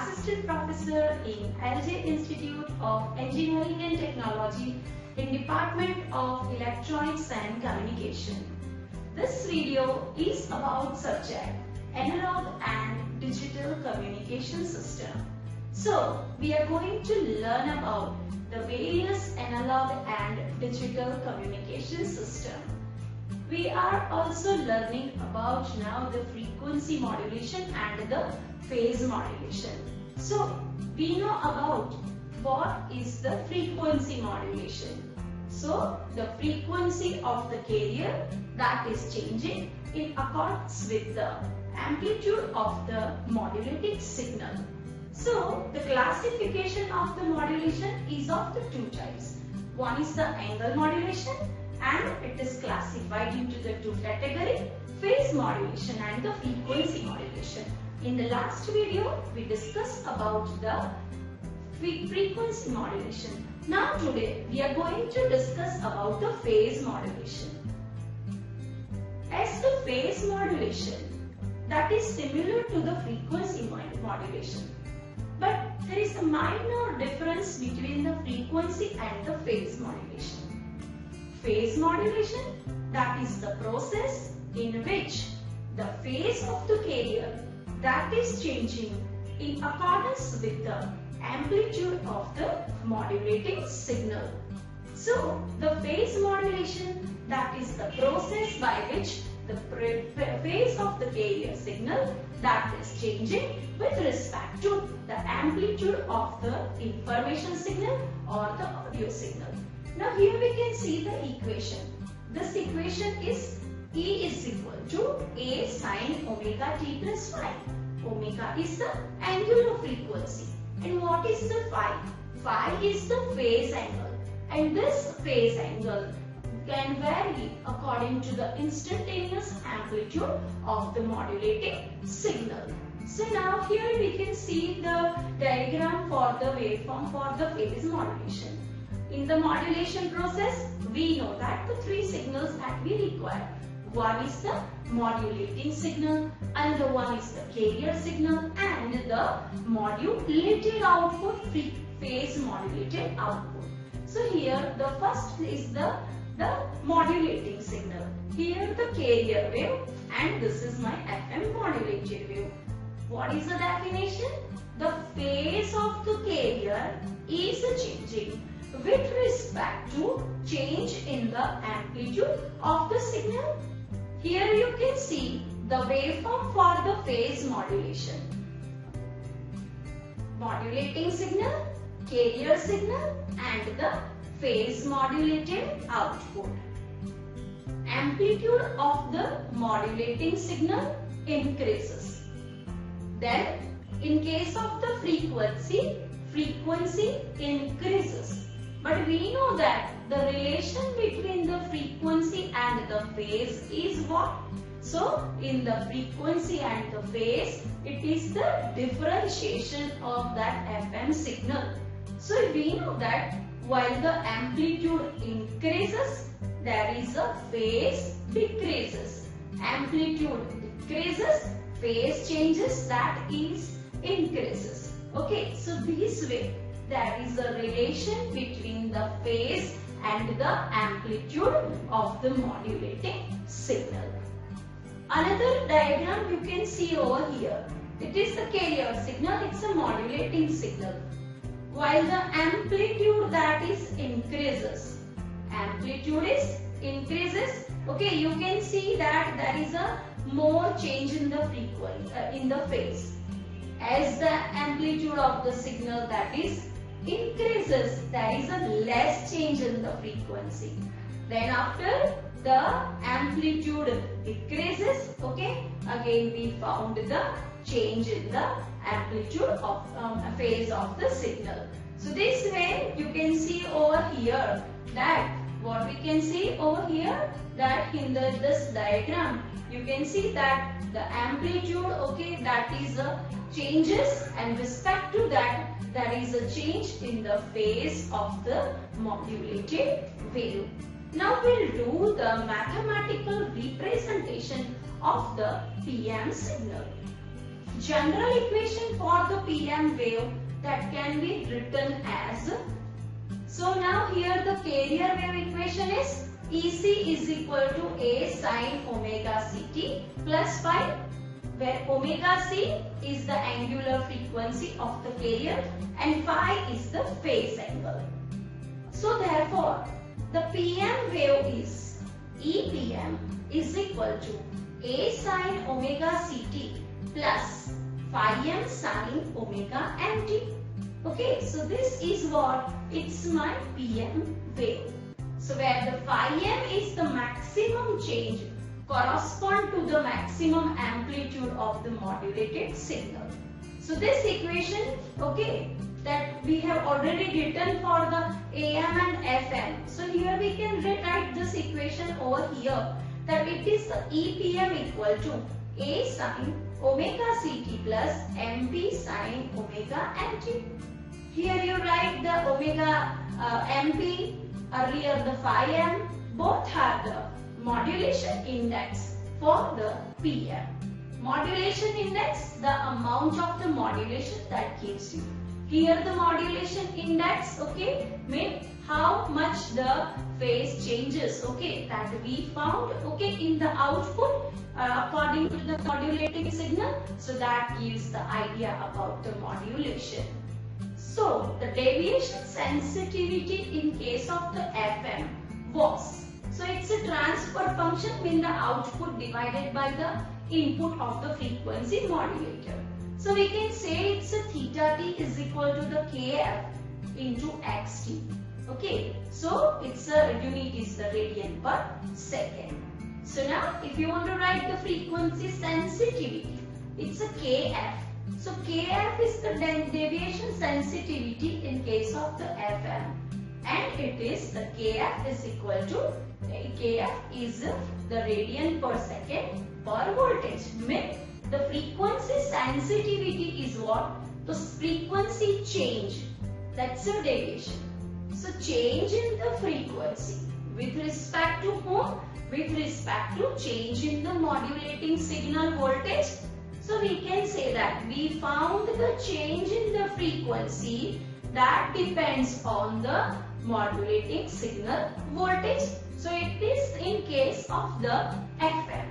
Assistant Professor in LJ Institute of Engineering and Technology in Department of Electronics and Communication. This video is about subject Analog and Digital Communication System. So, we are going to learn about the various analog and digital communication system. We are also learning about now the frequency modulation and the phase modulation. So, we know about what is the frequency modulation. So, the frequency of the carrier that is changing in accordance with the amplitude of the modulating signal. So, the classification of the modulation is of the two types. One is the angle modulation and it is classified into the two categories, phase modulation and the frequency modulation. In the last video, we discussed about the frequency modulation. Now today, we are going to discuss about the phase modulation. As the phase modulation, that is similar to the frequency modulation. But there is a minor difference between the frequency and the phase modulation. Phase modulation, that is the process in which the phase of the carrier that is changing in accordance with the amplitude of the modulating signal. So, the phase modulation, that is the process by which the phase of the carrier signal that is changing with respect to the amplitude of the information signal or the audio signal. Now here we can see the equation. This equation is E is equal to A sin omega t plus phi. Omega is the angular frequency. And what is the phi? Phi is the phase angle. And this phase angle can vary according to the instantaneous amplitude of the modulating signal. So now here we can see the diagram for the waveform for the phase modulation. In the modulation process, we know that the three signals that we require. One is the modulating signal, another one is the carrier signal, and the modulated output, phase modulated output. So here the first is the modulating signal. Here the carrier wave, and this is my FM modulated wave. What is the definition? The phase of the carrier is changing with respect to change in the amplitude of the signal. Here you can see the waveform for the phase modulation. Modulating signal, carrier signal, and the phase modulated output. Amplitude of the modulating signal increases. Then, in case of the frequency increases. But we know that the relation between the frequency and the phase is what? So, in the frequency and the phase, it is the differentiation of that FM signal. So, we know that while the amplitude increases, there is a phase decreases. Amplitude decreases, phase changes, that is increases. Okay, so this way there is a relation between the phase and the amplitude of the modulating signal. Another diagram you can see over here. It is the carrier signal, it's a modulating signal. While the amplitude that is increases. Amplitude is increases. Okay, you can see that there is a more change in the frequency, in the phase. As the amplitude of the signal that is increases, there is a less change in the frequency. Then after the amplitude decreases, okay, again we found the change in the amplitude of phase of the signal. So this way you can see over here that what we can see over here that in this diagram you can see that the amplitude, okay, that is changes, and respect to that there is a change in the phase of the modulated wave. Now we'll do the mathematical representation of the PM signal. General equation for the PM wave that can be written as, so now here the carrier wave equation is EC is equal to A sin omega CT plus phi, where omega C is the angular frequency of the carrier and phi is the phase angle. So therefore, the PM wave is EPM is equal to A sin omega CT plus phi m sin omega mt. Okay, so this is what, it's my PM wave. So where the phi m is the maximum change correspond to the maximum amplitude of the modulated signal. So this equation, okay, that we have already written for the AM and FM. So here we can rewrite this equation over here, that it is the EPM equal to A sin omega CT plus MP sin omega mt. Here you write the omega MP, earlier the phi m, both are the modulation index for the PM. Modulation index, the amount of the modulation that gives you. Here the modulation index, okay, means how much the phase changes, okay, that we found, okay, in the output according to the modulating signal. So that gives the idea about the modulation. So the deviation sensitivity in case of the FM was, so it's a transfer function in the output divided by the input of the frequency modulator. So we can say it's a theta t is equal to the kf into xt. Okay, so it's a unit is the radian per second. So now if you want to write the frequency sensitivity, it's a kf. So kf is the deviation sensitivity in case of the FM, and it is the kf is equal to, kf is the radian per second per voltage. Means the frequency sensitivity is what? The frequency change, that's a deviation. So change in the frequency with respect to whom? With respect to change in the modulating signal voltage. So we can say that we found the change in the frequency that depends on the modulating signal voltage. So it is in case of the FM.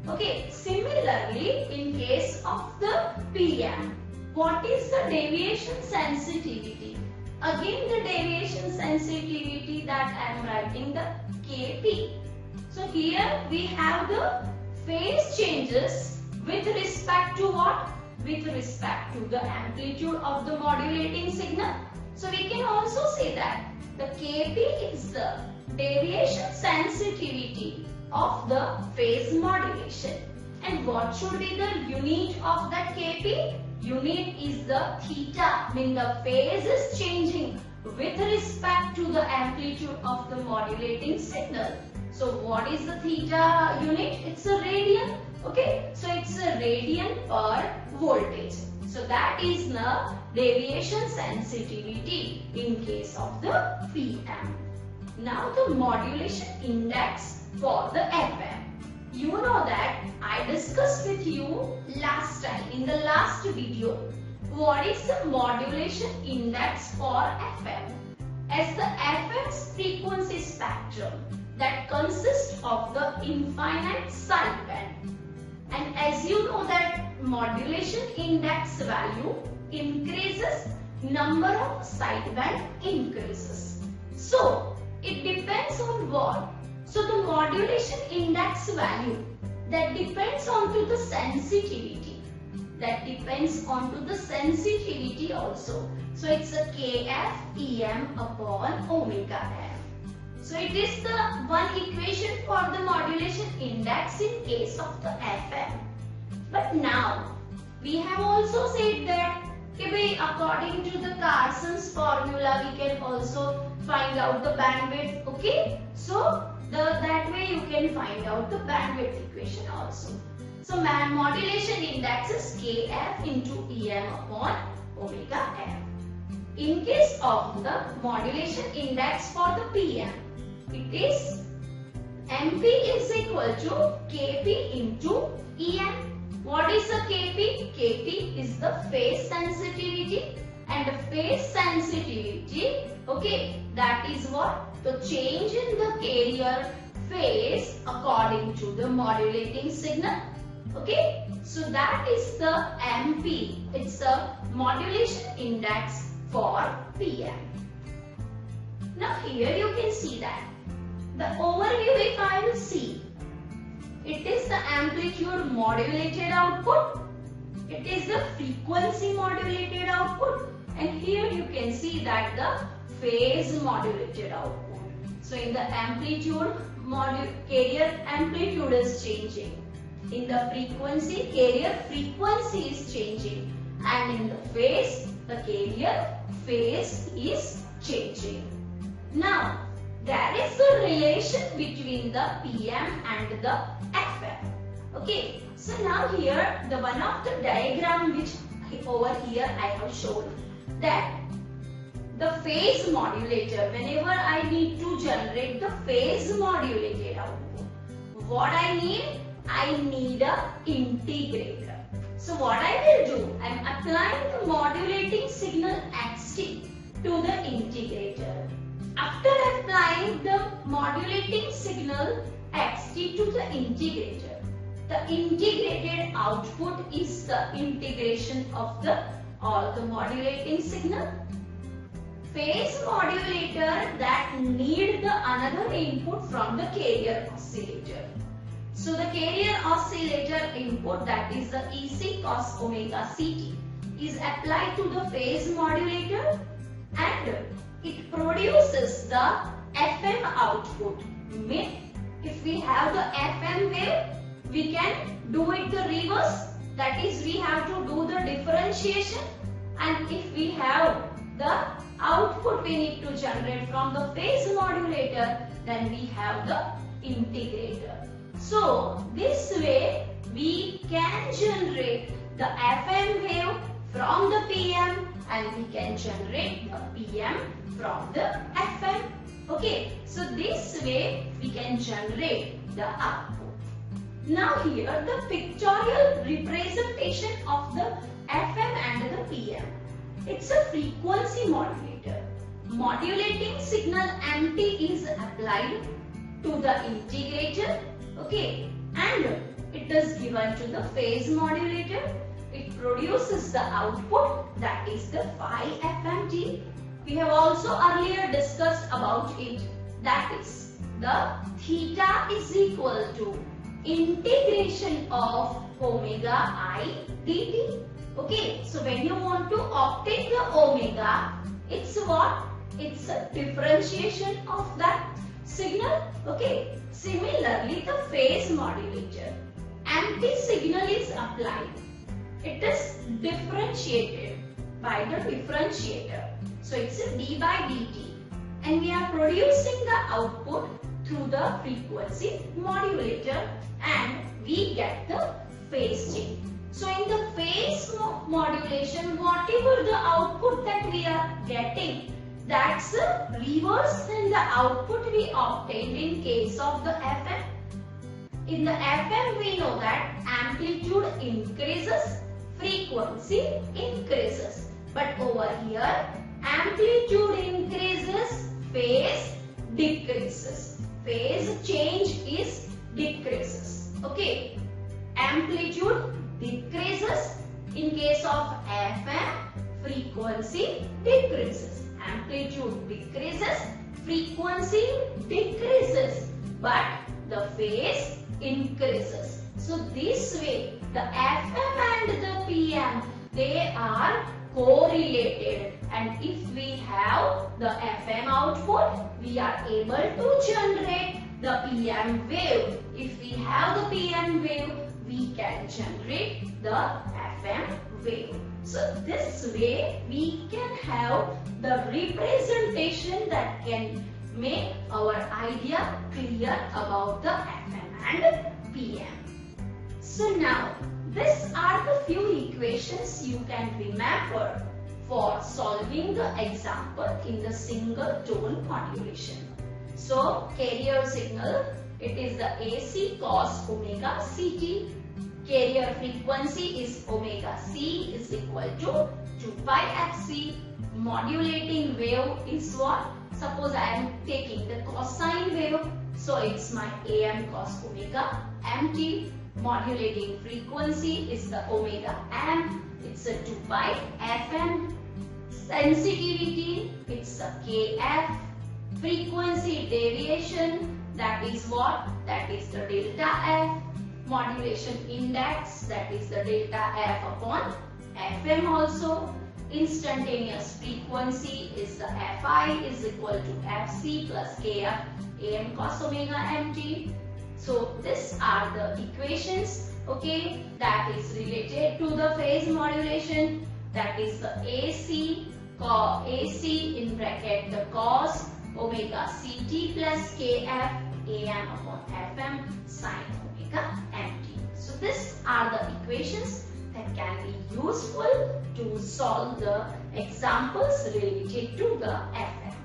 Okay, similarly in case of the PM, what is the deviation sensitivity? Again the deviation sensitivity that I am writing the Kp. So here we have the phase changes with respect to what? With respect to the amplitude of the modulating signal. So we can also say that the Kp is the deviation sensitivity of the phase modulation. And what should be the unit of that Kp? Unit is the theta, means the phase is changing with respect to the amplitude of the modulating signal. So what is the theta unit? It's a radian. Okay, so it's a radian per voltage. So that is the deviation sensitivity in case of the PM. Now the modulation index for the FM. You know that I discussed with you last time in the last video what is the modulation index for FM. As the FM's frequency spectrum that consists of the infinite sideband. And as you know that modulation index value increases, number of sideband increases. So it depends on what? So the modulation index value that depends on to the sensitivity. That depends on to the sensitivity also. So it's a Kf Em upon omega f. So it is the one equation for the modulation index in case of the FM. But now we have also said that according to the Carson's formula we can also find out the bandwidth. Okay, so that way you can find out the bandwidth equation also. So modulation index is Kf into Em upon omega f. In case of the modulation index for the PM, it is MP is equal to Kp into Em. What is the Kp? Kp is the phase sensitivity sensitivity, and phase sensitivity, okay, that is what? The change in the carrier phase according to the modulating signal, okay. So that is the MP, it's a modulation index for PM. Now here you can see that the overview, if I will see, it is the amplitude modulated output, it is the frequency modulated output, and here you can see that the phase modulated output. So in the amplitude, carrier amplitude is changing. In the frequency, carrier frequency is changing. And in the phase, the carrier phase is changing. Now, there is a relation between the PM and the FM. Okay, so now here the one of the diagram which over here I have shown, that the phase modulator, whenever I need to generate the phase modulated output, what I need? I need a integrator. So what I will do, I am applying the modulating signal xt to the integrator. After applying the modulating signal xt to the integrator, the integrated output is the integration of all the modulating signal. Phase modulator that need the another input from the carrier oscillator. So the carrier oscillator input, that is the EC cos omega CT, is applied to the phase modulator and it produces the FM output. If we have the FM wave, we can do it the reverse, that is we have to do the differentiation, and if we have the output we need to generate from the phase modulator, then we have the integrator. So this way we can generate the FM wave from the PM and we can generate the PM from the FM. Okay, so this way we can generate the output. Now here the pictorial representation of the FM and the PM. It's a frequency modulator. Modulating signal MT is applied to the integrator, okay, and it is given to the phase modulator. It produces the output, that is the phi FMT. We have also earlier discussed about it, that is the theta is equal to integration of omega I dt. Okay, so when you want to obtain the omega, it's what? It's a differentiation of that signal. Okay, similarly the phase modulator, empty signal is applied. It is differentiated by the differentiator. So it's a d by dt, and we are producing the output through the frequency modulator and we get the phase change. So in the phase modulation, whatever the output that we are getting, that's a reverse than the output we obtained in case of the FM. In the FM we know that amplitude increases, frequency increases. But over here, amplitude increases, phase decreases. Phase change is decreases. Okay, amplitude decreases. In case of FM, frequency decreases. Amplitude decreases, frequency decreases, but the phase increases. So this way, the FM and the PM, they are correlated, and if we have the FM output, we are able to generate the PM wave. If we have the PM wave, we can generate the FM wave. So this way we can have the representation that can make our idea clear about the FM and PM. So now these are the few equations you can remember for solving the example in the single tone modulation. So carrier signal, it is the AC cos omega CT. Carrier frequency is omega C is equal to 2 pi fc. Modulating wave is what? Suppose I am taking the cosine wave, so it's my am cos omega mt. Modulating frequency is the omega m, it's a 2 pi fm. Sensitivity, it's a kf. Frequency deviation, that is what? That is the delta f. Modulation index, that is the delta f upon fm also. Instantaneous frequency is the fi is equal to fc plus kf am cos omega mt. So these are the equations, okay, that is related to the phase modulation. That is the AC in bracket the cos omega ct plus kf am upon fm sin omega mt. So these are the equations that can be useful to solve the examples related to the FM.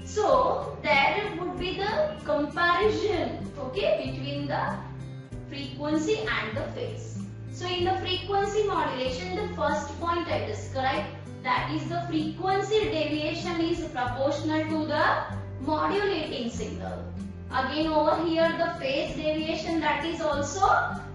So there would be the comparison, okay, between the frequency and the phase. So in the frequency modulation, the first point I described, that is the frequency deviation is proportional to the modulating signal. Again over here the phase deviation, that is also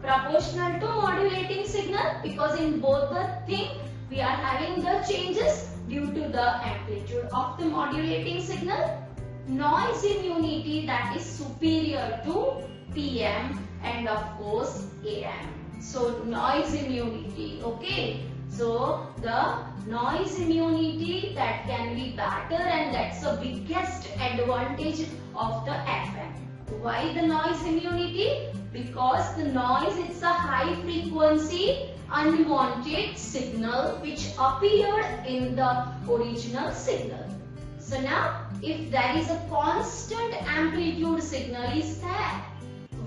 proportional to modulating signal, because in both the thing we are having the changes due to the amplitude of the modulating signal. Noise immunity, that is superior to PM and of course AM. So noise immunity, okay. So the noise immunity that can be better, and that's the biggest advantage of the FM. Why the noise immunity? Because the noise, it's a high frequency unwanted signal which appeared in the original signal. So now if there is a constant amplitude signal is there,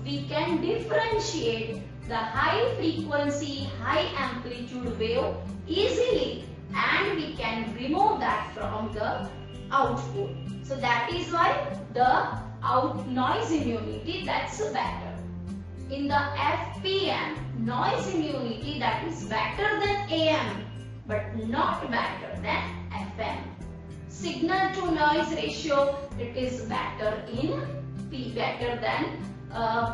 we can differentiate the high frequency, high amplitude wave easily, and we can remove that from the output. So that is why the noise immunity, that's better. In the FPM, noise immunity, that is better than AM but not better than FM. Signal to noise ratio, it is better than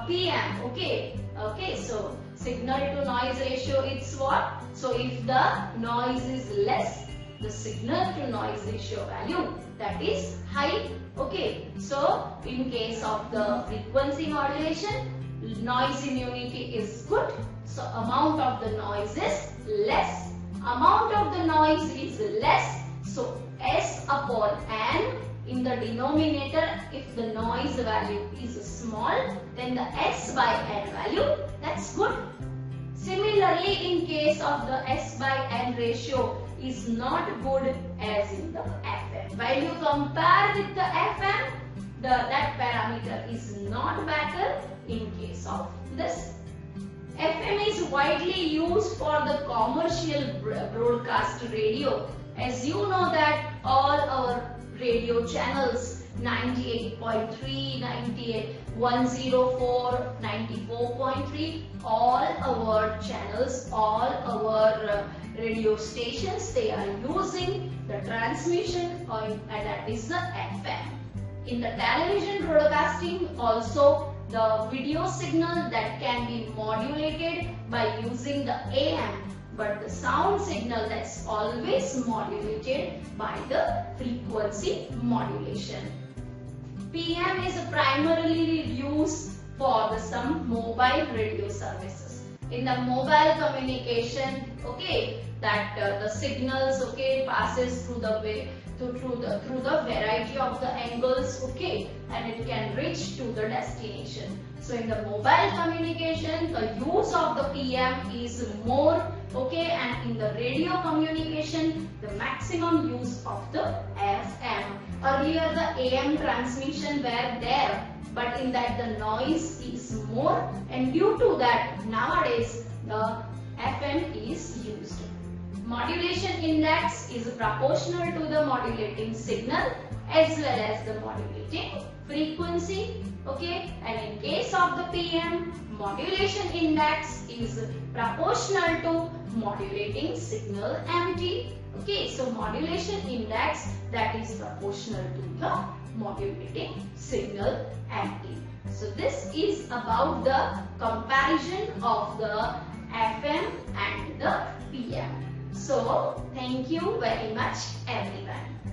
PM. Okay, so signal to noise ratio, it's what? So if the noise is less, the signal to noise ratio value, that is high. Okay, so in case of the frequency modulation, noise immunity is good, so amount of the noise is less. Amount of the noise is less, so S upon N in the denominator. If the noise value is small, then the S by N value, that's good. Similarly, in case of the S by N ratio is not good as in the FM. While you compare with the FM, that parameter is not better in case of this. FM is widely used for the commercial broadcast radio. As you know that all our radio channels 98.3, 98, 104, 94.3, all our channels, all our radio stations, they are using the transmission and that is the FM. In the television broadcasting also, the video signal that can be modulated by using the AM, but the sound signal that's always modulated by the frequency modulation. PM is primarily used for some mobile radio services. In the mobile communication, okay, that the signals, okay, passes through the variety of the angles, okay, and it can reach to the destination. So in the mobile communication, the use of the PM is more, okay, and in the radio communication, the maximum use of the FM. Earlier the AM transmission were there, but in that the noise is more, and due to that nowadays the FM is used. Modulation index is proportional to the modulating signal as well as the modulating frequency, okay, and in case of the PM, modulation index is proportional to modulating signal MT. Okay, so modulation index that is proportional to the modulating signal MT. So this is about the comparison of the FM and the PM. So thank you very much everyone.